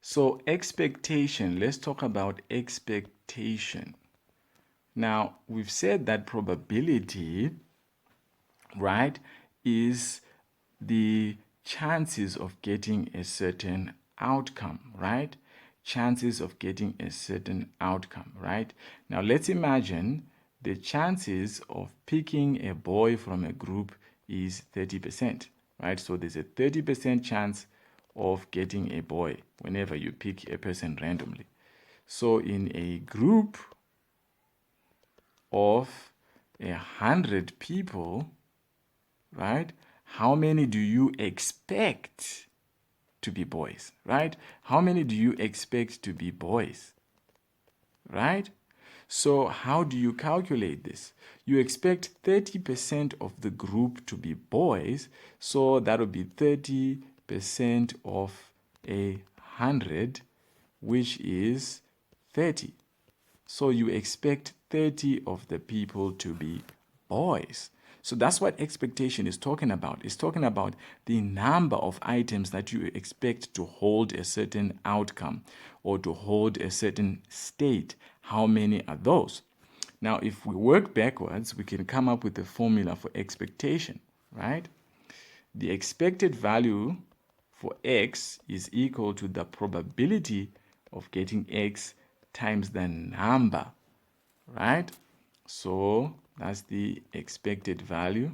So expectation, let's talk about expectation. Now, we've said that probability, right, is the chances of getting a certain outcome, right? Chances of getting a certain outcome, right? Now, let's imagine the chances of picking a boy from a group is 30%, right? So there's a 30% chance of getting a boy whenever you pick a person randomly. So in a group of 100 people, right, how many do you expect to be boys, right? How many do you expect to be boys, right? So how do you calculate this? You expect 30% of the group to be boys, so that would be 30% of 100, which is 30. So you expect 30 of the people to be boys. So that's what expectation is talking about. It's talking about the number of items that you expect to hold a certain outcome or to hold a certain state. How many are those? Now, if we work backwards, we can come up with a formula for expectation, right? The expected value for x is equal to the probability of getting x times the number, right? So that's the expected value.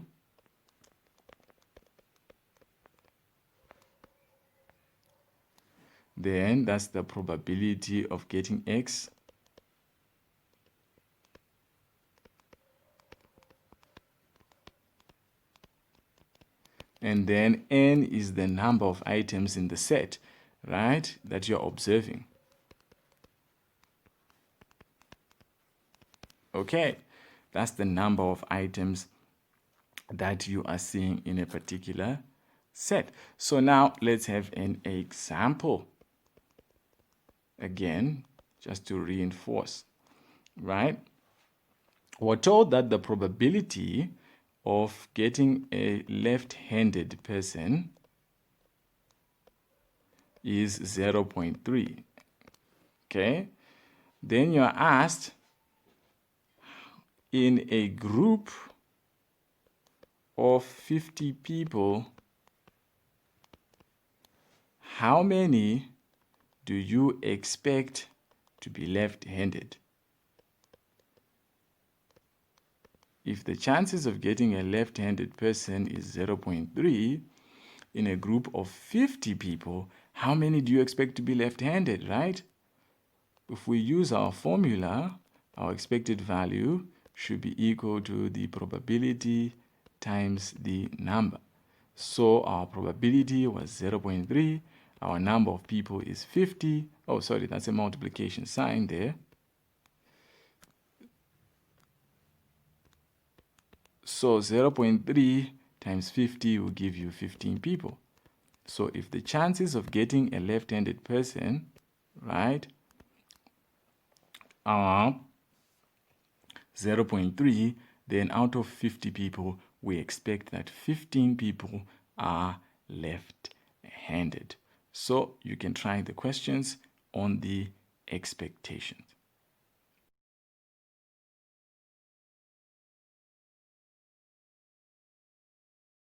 Then that's the probability of getting x. And then n is the number of items in the set, right, that you're observing. Okay, that's the number of items that you are seeing in a particular set. So now let's have an example. Again, just to reinforce, right? We're told that the probability of getting a left-handed person is 0.3. Okay? Then you're asked, in a group of 50 people, how many do you expect to be left-handed? If the chances of getting a left-handed person is 0.3, in a group of 50 people, how many do you expect to be left-handed, right? If we use our formula, our expected value should be equal to the probability times the number. So our probability was 0.3. Our number of people is 50. Oh, sorry, that's a multiplication sign there. So 0.3 times 50 will give you 15 people. So if the chances of getting a left-handed person, right, are 0.3, then out of 50 people, we expect that 15 people are left-handed. So you can try the questions on the expectations.